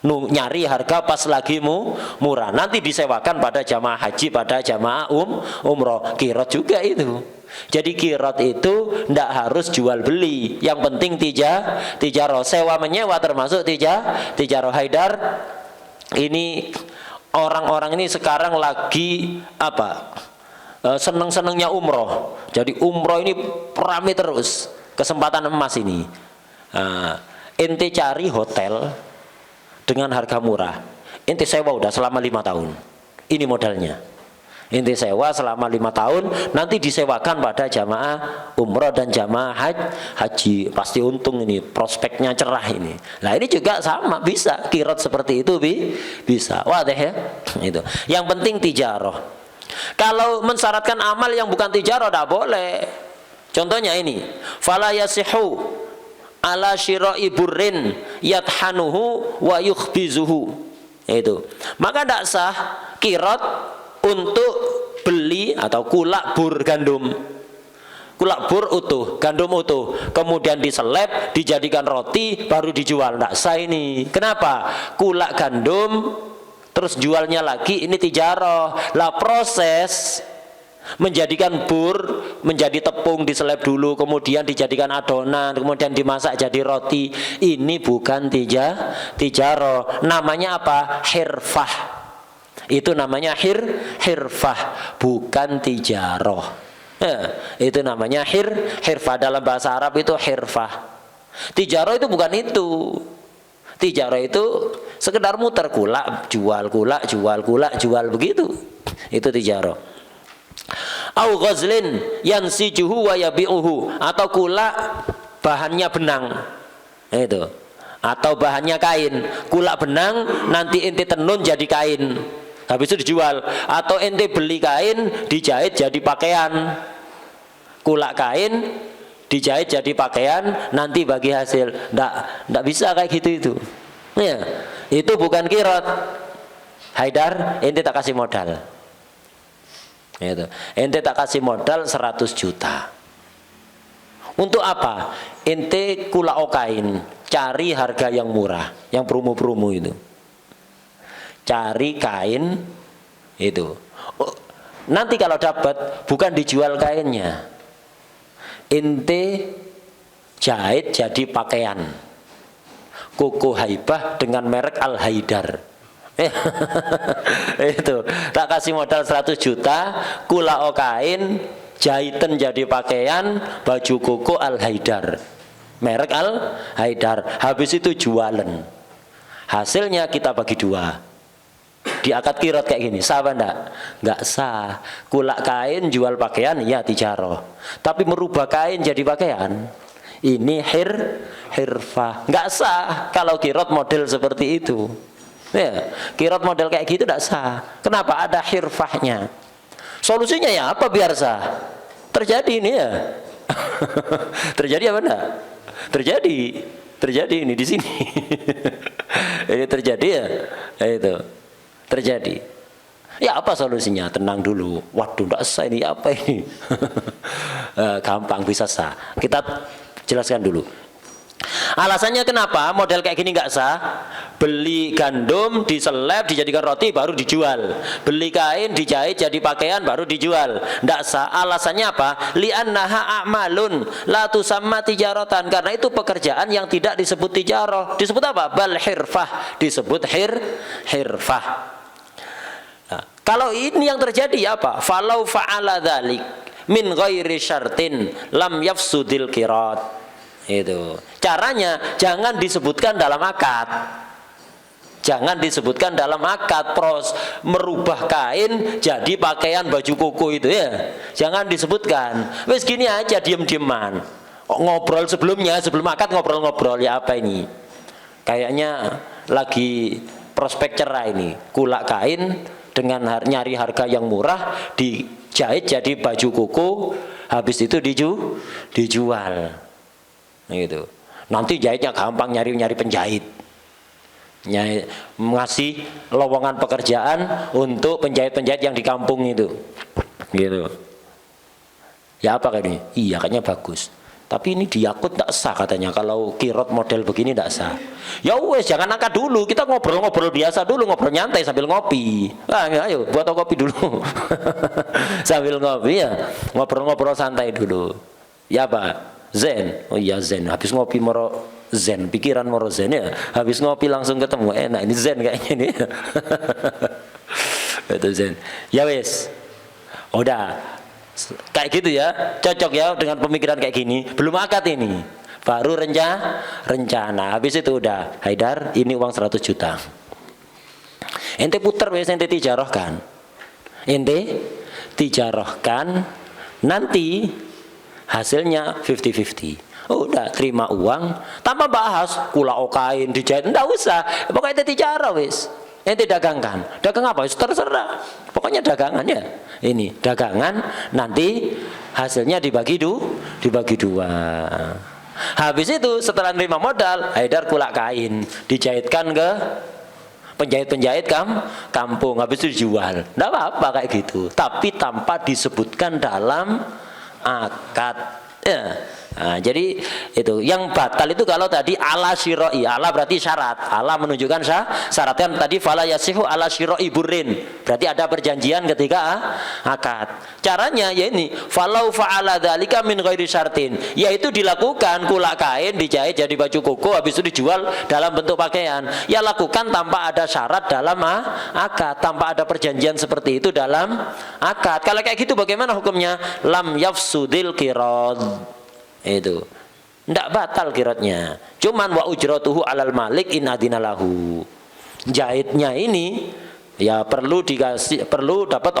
nyari harga pas lagi murah, nanti disewakan pada jamaah haji, pada jamaah umroh. Qirat juga itu. Jadi qirat itu ndak harus jual beli, yang penting tijarah, sewa menyewa termasuk tijarah. Haidar, ini orang-orang ini sekarang lagi apa? Seneng-senengnya umroh. Jadi umroh ini rame terus, kesempatan emas ini. Ente cari hotel dengan harga murah, ente sewa udah selama 5 tahun, ini modalnya. Ente sewa selama 5 tahun, nanti disewakan pada jamaah umroh dan jamaah haji, pasti untung ini, prospeknya cerah ini. Nah ini juga sama, bisa qirat seperti itu, bisa. Wah deh ya, itu. Yang penting tijarah. Kalau mensyaratkan amal yang bukan tijarah, tidak boleh. Contohnya ini, fala yasihu ala syira'i burrin yathanuhu wa yukhbizuhu. Itu. Maka tidak sah qirat untuk beli atau kulak bur gandum. Kulak bur utuh, gandum utuh, kemudian diseleb, dijadikan roti, baru dijual. Tidak sah ini. Kenapa? Kulak gandum terus jualnya lagi, ini tijarah. Lah proses Menjadikan bur menjadi tepung diseleb dulu, kemudian dijadikan adonan, kemudian dimasak jadi roti. Ini bukan tijaroh. Namanya apa? Hirfah. Itu namanya hirfah, bukan tijaroh. Itu namanya hirfah. Dalam bahasa Arab itu hirfah. Tijaroh itu bukan itu. Tijaroh itu sekedar muter, kulak jual, kulak jual, kulak jual, begitu. Itu tijaroh. Au ghazlin yansijuhu wa yabi'uhu, atau kulak bahannya benang. Itu. Atau bahannya kain. Kulak benang nanti ente tenun jadi kain. Habis itu dijual. Atau ente beli kain dijahit jadi pakaian. Kulak kain dijahit jadi pakaian, nanti bagi hasil. Nggak bisa kayak gitu itu. Ya, itu bukan kirot. Haidar, ente tak kasih modal. Itu. Ente tak kasih modal 100 juta. Untuk apa? Ente kulak kain, cari harga yang murah, yang promo-promo itu. Cari kain itu. Nanti kalau dapat bukan dijual kainnya. Ente jahit jadi pakaian. Koko Haibah dengan merek Al Haidar. Itu tak kasih modal 100 juta, kulak kain, jahitan jadi pakaian, baju koko Al Haidar, merek Al Haidar. Habis itu jualan, hasilnya kita bagi dua, diakad kirot kayak gini. Sah apa enggak? Enggak sah. Kulak kain jual pakaian ya tijaroh, tapi merubah kain jadi pakaian, ini hirfah. Enggak sah kalau kirot model seperti itu. Ya, kirot model kayak gitu tidak sah. Kenapa? Ada hirfahnya. Solusinya ya apa biar sah? Terjadi ini ya. Terjadi apa enggak? Terjadi ini di sini. Ini terjadi ya. Itu terjadi. Ya apa solusinya? Tenang dulu. Waduh, tidak sah ini, apa ini? Gampang bisa sah. Kita jelaskan dulu. Alasannya kenapa model kayak gini nggak sah? Beli gandum diseleb dijadikan roti baru dijual, beli kain dijahit jadi pakaian baru dijual, nggak sah. Alasannya apa? Li'annaha a'malun la tusamma tijaratan, karena itu pekerjaan yang tidak disebut tijaroh. Disebut apa? Bal hirfah, disebut hirfah. Nah, kalau ini yang terjadi apa? Falau fa'ala dzalik min ghairi syartin lam yafsudil qirat. Itu caranya, jangan disebutkan dalam akad. Jangan disebutkan dalam akad pros merubah kain jadi pakaian baju koko itu ya. Jangan disebutkan. Wes gini aja diem-dieman. Ngobrol sebelumnya, sebelum akad ngobrol-ngobrol ya apa ini? Kayaknya lagi prospek cerai ini. Kulak kain dengan nyari harga yang murah dijahit jadi baju koko, habis itu dijual. Gitu. Nanti jahitnya gampang, nyari penjahit, ngasih lowongan pekerjaan untuk penjahit-penjahit yang di kampung itu, gitu. Ya apa kayak ini? Iya kayaknya bagus. Tapi ini diakut tak sah katanya. Kalau kirot model begini tak sah. Ya wes, jangan angkat dulu. Kita ngobrol-ngobrol biasa dulu, ngobrol nyantai sambil ngopi. Ayo buat kopi dulu. Sambil ngopi ya, ngobrol-ngobrol santai dulu. Ya Pak. Zen, oh iya zen. Habis ngopi moro zen, pikiran moro zen ya. Habis ngopi langsung ketemu, enak ini zen kayaknya ini. Itu zen. Ya wes, udah kayak gitu ya, cocok ya dengan pemikiran kayak gini. Belum akad ini, baru rencana. Habis itu udah, Haidar, ini uang 100 juta. Ente puter wes, ente tijarohkan. Ente tijarohkan, nanti hasilnya 50-50. Udah terima uang tanpa bahas kulak kain dijahit, enggak usah. Pokoknya ente tijarah wis. Ente dagangkan. Dagang apa? Terserah. Pokoknya dagangan ya. Ini dagangan, nanti hasilnya dibagi dua. Habis itu setelah nerima modal, Haidar kulak kain dijahitkan ke penjahit-penjahit kampung. Habis itu dijual. Enggak apa-apa kayak gitu. Tapi tanpa disebutkan dalam akad ya. Nah, jadi itu yang batal itu kalau tadi ala syiroi, ala berarti syarat, ala menunjukkan syaratkan tadi fala yasihu ala syiroi burrin, berarti ada perjanjian ketika akad. Caranya ya ini falau fa'ala dzalika min ghairi syartin, yaitu dilakukan kulak kain dijahit jadi baju koko habis itu dijual dalam bentuk pakaian, ya lakukan tanpa ada syarat dalam akad, tanpa ada perjanjian seperti itu dalam akad. Kalau kayak gitu bagaimana hukumnya? Lam yafsudil qirad, itu ndak batal kiratnya, cuman wa ujratuhu alal malik in adinalahu, jahitnya ini ya perlu dapat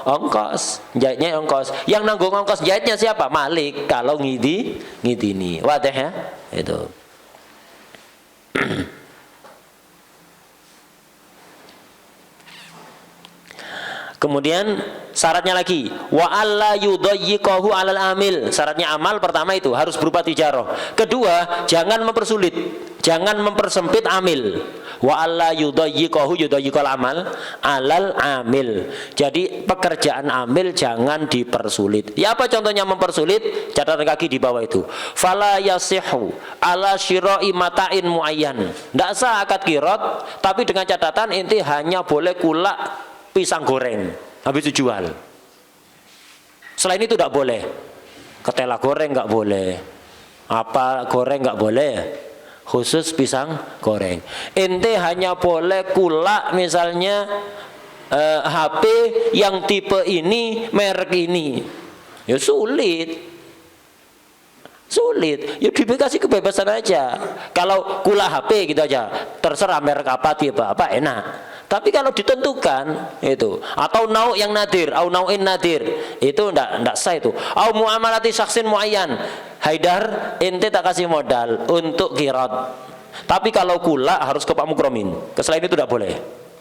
ongkos, jahitnya ongkos, yang nanggung ongkos jahitnya siapa? Malik kalau ngidini, wadah ya itu. Kemudian syaratnya lagi wa alla yudayyiqahu 'alal amil. Syaratnya amal pertama itu harus berupa tijarah. Kedua, jangan mempersulit, jangan mempersempit amil. Wa alla yudayyiqahu, yudayyiqal amal 'alal amil. Jadi pekerjaan amil jangan dipersulit. Ya apa contohnya mempersulit? Catatan kaki di bawah itu. Fala yasihu ala syira'i mata'in muayyan. Enggak sah akad qirat, tapi dengan catatan inti hanya boleh kulak pisang goreng habis itu jual. Selain itu tidak boleh. Ketela goreng nggak boleh, apa goreng nggak boleh, khusus pisang goreng. Ente hanya boleh kulak misalnya HP yang tipe ini, merek ini, ya sulit, ya dikasih kebebasan aja. Kalau kulak HP gitu aja, terserah merek apa, tipe apa, enak. Tapi kalau ditentukan itu, atau nau yang nadir, au nauin nadir, itu ndak sah itu. Au muamalati syaksin muayyan, Haidar ente tak kasih modal untuk qirat. Tapi kalau kulak harus ke Pak Mukromin. Selain itu tidak boleh.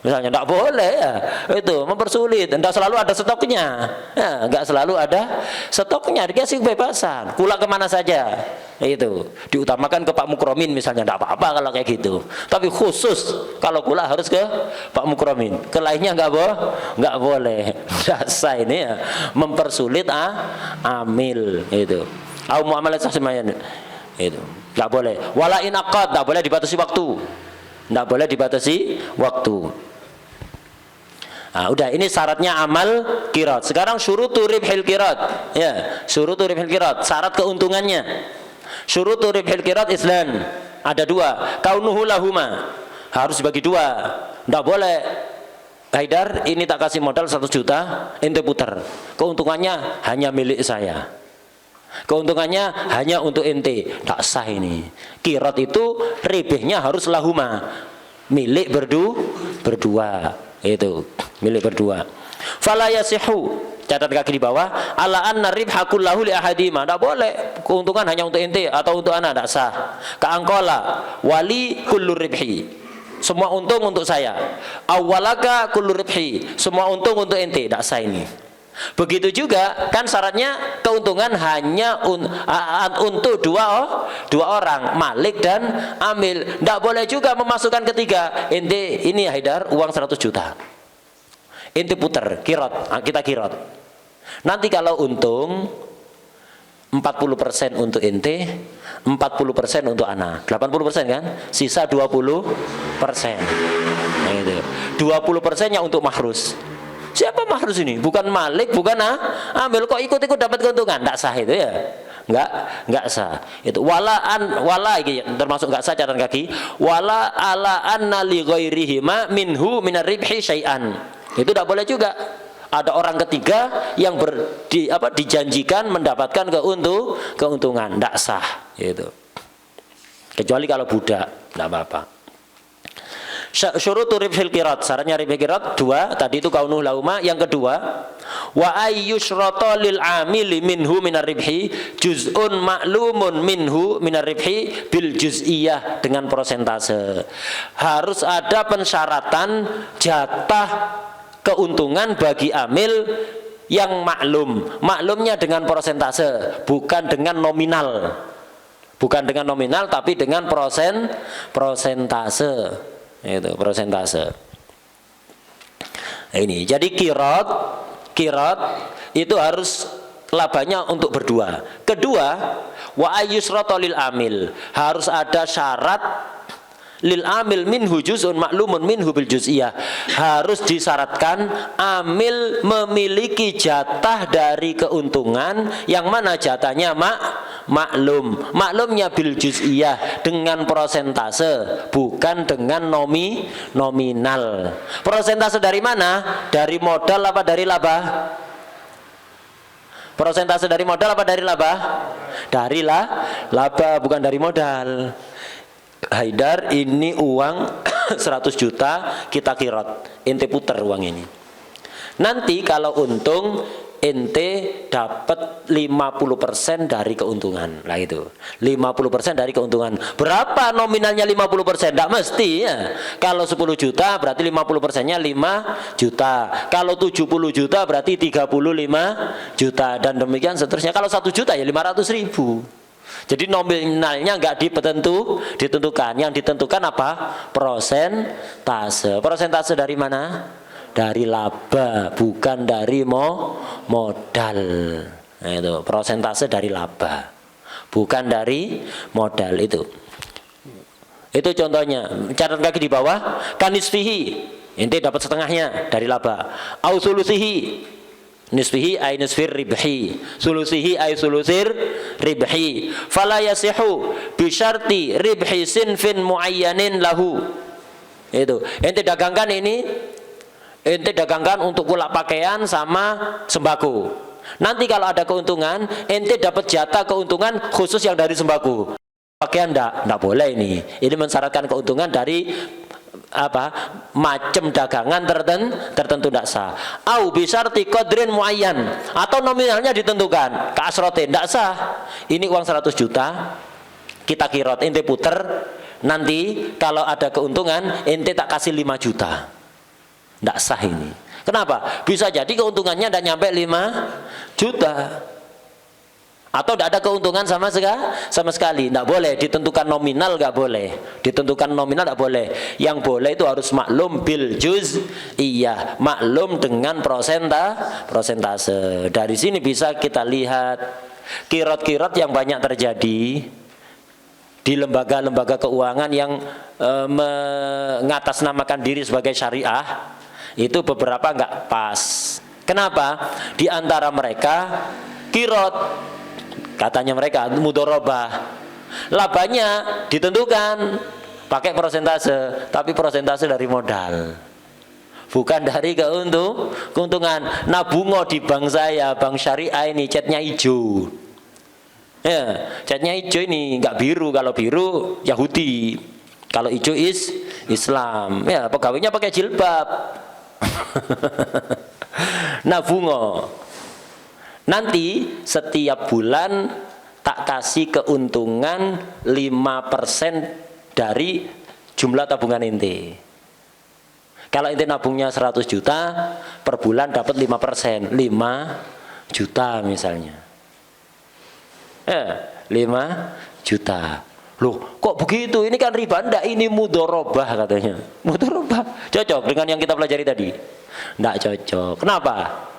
Misalnya tidak boleh ya, itu mempersulit. Tidak selalu ada stoknya, ya, nggak selalu ada stoknya. Dikasih kebebasan, kulak kemana saja, itu diutamakan ke Pak Mukromin misalnya, tidak apa-apa kalau kayak gitu. Tapi khusus kalau kulak harus ke Pak Mukromin, ke lainnya nggak boleh. Dasar ini ya, mempersulit amil itu. Au muamalat sahsimayan itu nggak boleh. Wala in aqad, nggak boleh dibatasi waktu, nggak boleh dibatasi waktu. Nah, udah ini syaratnya amal qirat. Sekarang syurutu ribhil qirat. Ya, syurutu ribhil qirat, syarat keuntungannya. Syurutu ribhil qirat islan. Ada dua. Kaunuhu lahuma. Harus dibagi dua. Enggak boleh Haidar ini tak kasih modal 100 juta, ente putar. Keuntungannya hanya milik saya. Keuntungannya hanya untuk ente. Tak sah ini. Qirat itu ribihnya harus lahuma. Milik berdua. Itu milik berdua. Fala yasihu, catat kaki di bawah, ala anna ribha kullahu li ahadima. Enggak boleh keuntungan hanya untuk ente atau untuk anak, enggak sah. Ka'angqala wali kullu ribhi, semua untung untuk saya. Awwalaka kullu ribhi, semua untung untuk ente, enggak sah ini. Begitu juga kan syaratnya keuntungan hanya untuk dua orang, malik dan amil. Tidak boleh juga memasukkan ketiga. Ente ini Haidar uang 100 juta, ente putar kirot, kita kirot. Nanti kalau untung 40% untuk ente, 40% untuk anak, 80% kan, sisa 20%. Nah itu 20%-nya untuk mahrus. Siapa mahrus ini? Bukan malik, bukan ambil, kok ikut-ikut dapat keuntungan? Enggak sah itu ya. Enggak sah. Itu wala iki termasuk enggak sah catatan kaki. Wala ala anna li ghairihima minhu minar ribhi syai'an. Itu enggak boleh juga. Ada orang ketiga yang dijanjikan mendapatkan keuntungan, enggak sah itu. Kecuali kalau budak, enggak apa-apa. Syurutu ribhil qirat, syaratnya ribhil qirat dua, tadi itu kaunuh lauma. Yang kedua, wa ayyusyrata lil amili minhu minar ribhi juz'un ma'lumun minhu minar ribhi bil juz'iyah, dengan persentase. Harus ada pensyaratan jatah keuntungan bagi amil yang maklum. Maklumnya dengan persentase, bukan dengan nominal. Bukan dengan nominal tapi dengan persentase. Itu persentase. Ini jadi qirat itu harus labanya untuk berdua. Kedua, Wa ayyusrata lil amil, harus ada syarat lil amil minhu juz'un maklumun minhu bil juz'iyah, harus disyaratkan amil memiliki jatah dari keuntungan yang mana jatahnya maklum, maklumnya bil juz'iyah dengan persentase, bukan dengan nominal. Persentase dari mana? Dari modal apa dari laba? Persentase dari modal apa dari laba? Dari laba, bukan dari modal. Haidar, ini uang 100 juta kita kirot, ente puter uang ini. Nanti kalau untung ente dapat 50% dari keuntungan. Lah itu 50% dari keuntungan. Berapa nominalnya 50%? Tidak mesti ya. Kalau 10 juta berarti 50%-nya 5 juta. Kalau 70 juta berarti 35 juta, dan demikian seterusnya. Kalau 1 juta ya 500.000. Jadi nominalnya nggak ditentukan. Yang ditentukan apa? Persentase. Persentase dari mana? Dari laba, bukan dari modal. Nah, itu persentase dari laba, bukan dari modal. Itu contohnya. Catat kaki di bawah. Kanisfihi, ente dapat setengahnya dari laba. Au sulusihi, nisfihi ay nisfir ribhi, sulusihi ay sulusir ribhi. Fala yasihu bi syarti ribhi sinfin muayyanin lahu. Itu ente dagangkan ini, ente dagangkan untuk kulak pakaian sama sembako. Nanti kalau ada keuntungan, ente dapat jatah keuntungan khusus yang dari sembako. Pakaian enggak boleh ini. Ini mensyaratkan keuntungan dari apa? Macam dagangan tertentu tidak sah. Au bisyarti qadrin muayyan, atau nominalnya ditentukan. Kasrotin tidak sah. Ini uang 100 juta kita kirot, ente puter. Nanti kalau ada keuntungan ente tak kasih 5 juta. Tidak sah ini. Kenapa? Bisa jadi keuntungannya tidak nyampe 5 juta. Atau tidak ada keuntungan sama sekali. Tidak boleh ditentukan nominal, nggak boleh. Ditentukan nominal tidak boleh. Yang boleh itu harus maklum bil juz'iyah, maklum dengan persentase. Dari sini bisa kita lihat kirot-kirot yang banyak terjadi di lembaga-lembaga keuangan yang mengatasnamakan diri sebagai syariah, itu beberapa nggak pas. Kenapa? Di antara mereka kirot, katanya mereka mudorobah, labanya ditentukan pakai persentase, tapi persentase dari modal, bukan dari keuntungan. Nah, bunga di bank saya, bank syariah ini catnya hijau. Ya, catnya hijau ini, nggak biru. Kalau biru Yahudi, kalau hijau Islam. Ya, pegawainya pakai jilbab. Nah, bunga nanti setiap bulan tak kasih keuntungan 5% dari jumlah tabungan ente. Kalau ente nabungnya 100 juta, per bulan dapat 5%, 5 juta misalnya. 5 juta. Loh, kok begitu? Ini kan riba. Enggak, ini mudorobah katanya. Mudorobah. Cocok dengan yang kita pelajari tadi? Enggak cocok. Kenapa?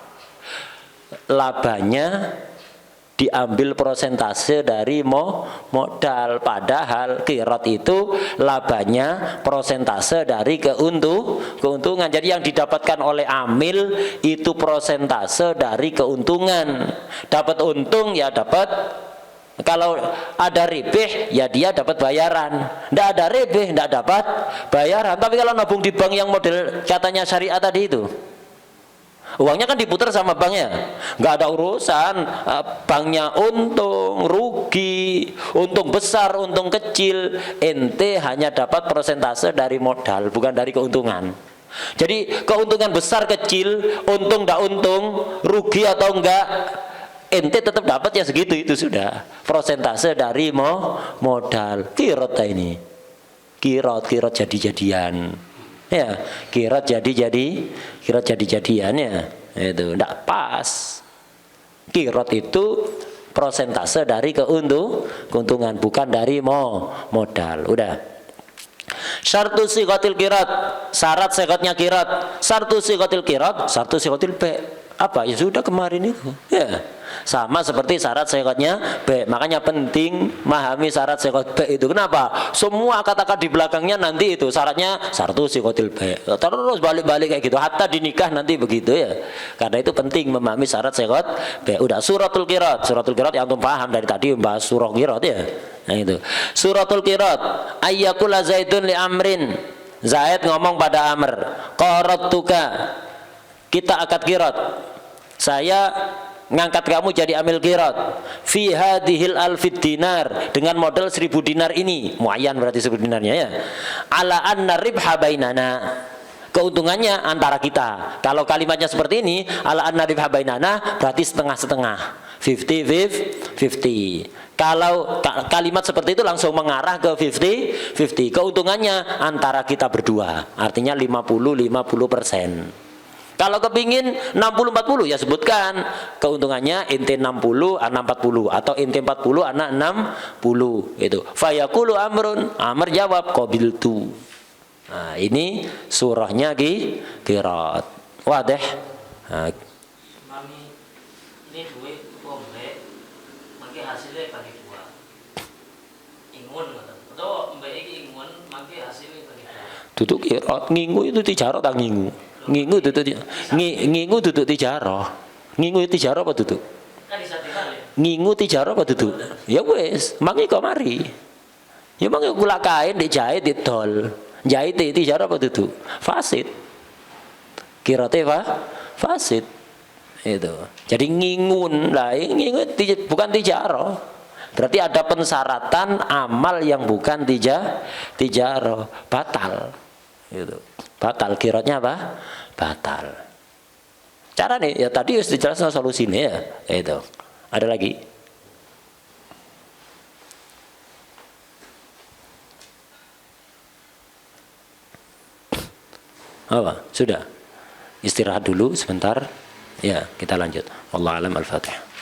Labanya diambil persentase dari modal, padahal kirot itu labanya persentase dari keuntungan. Jadi yang didapatkan oleh amil itu persentase dari keuntungan. Dapat untung ya dapat, kalau ada ribih ya dia dapat bayaran. Tidak ada ribih tidak dapat bayaran. Tapi kalau nabung di bank yang model katanya syariah tadi itu, uangnya kan diputar sama banknya, nggak ada urusan banknya untung, rugi, untung besar, untung kecil, ente hanya dapat persentase dari modal, bukan dari keuntungan. Jadi keuntungan besar kecil, untung nggak untung, rugi atau enggak, ente tetap dapat ya segitu, itu sudah persentase dari modal. Kirot ini, kirot jadi-jadian. Ya, kirot jadi-jadian ya, itu tidak pas. Kirot itu persentase dari keuntungan, bukan dari modal. Udah. Syartu siqatil kirot, syarat siqatnya kirot. Syartu siqatil kirot, syartu siqatil be'. apa? Ya sudah kemarin itu. Ya. Sama seperti syarat sihhatnya B. Makanya penting memahami syarat sihhat B itu. Kenapa? Semua kata-kata di belakangnya nanti itu syaratnya syartu sihhatil B. Terus balik-balik kayak gitu. Hatta di nikah nanti begitu ya. Karena itu penting memahami syarat sihhat B. Udah suratul qirat. Suratul qirat yang antum paham dari tadi membahas surah qirat ya. Nah itu. Suratul qirat. Ayyakula Zaidun li Amrin. Zaid ngomong pada Amr, qaratuka, kita akad qirat. Saya ngangkat kamu jadi amil qirat fi hadhil alfid dinar, dengan modal 1000 dinar ini. Muayyan berarti 1000 dinarnya ya. Ala anna ribha bainana, keuntungannya antara kita. Kalau kalimatnya seperti ini, ala anna ribha bainana, berarti setengah-setengah, 50-50. Kalau kalimat seperti itu langsung mengarah ke 50-50. Keuntungannya antara kita berdua, artinya 50-50%. Kalau kepingin 60-40 ya sebutkan keuntungannya ente 60 anak 40 atau ente 40 anak 60 itu. Fayaqulu Amrun, Amr jawab qabiltu. Nah, ini surahnya qirat. Wadah. Nah, Mami ini duit pombe mangke hasilnya bagi dua. Ingun atau mbak iki ingun mangke hasilnya bagi dua. duduk qirat, ngingu itu tijarah tak ngingu. Ngingu duduk tijarah. Ngingu tijarah apa duduk? Kan bisa dibalik. Ngingu tijarah apa duduk? Ya wes, mangi kok mari. Ya mangi kula kain dijahit didol. Jahit tijarah apa duduk? Fasid. Kirate fasid. Itu. Jadi ngingun lah, ngingun bukan tijarah. Berarti ada pensyaratan amal yang bukan tijarah, batal. Gitu. Batal, kiratnya apa? Batal. Cara nih ya tadi sudah dijelaskan solusinya ya. Itu. Ada lagi? Apa? Sudah. Istirahat dulu sebentar. Ya, kita lanjut. Wallahu a'lam. Al-Fatihah.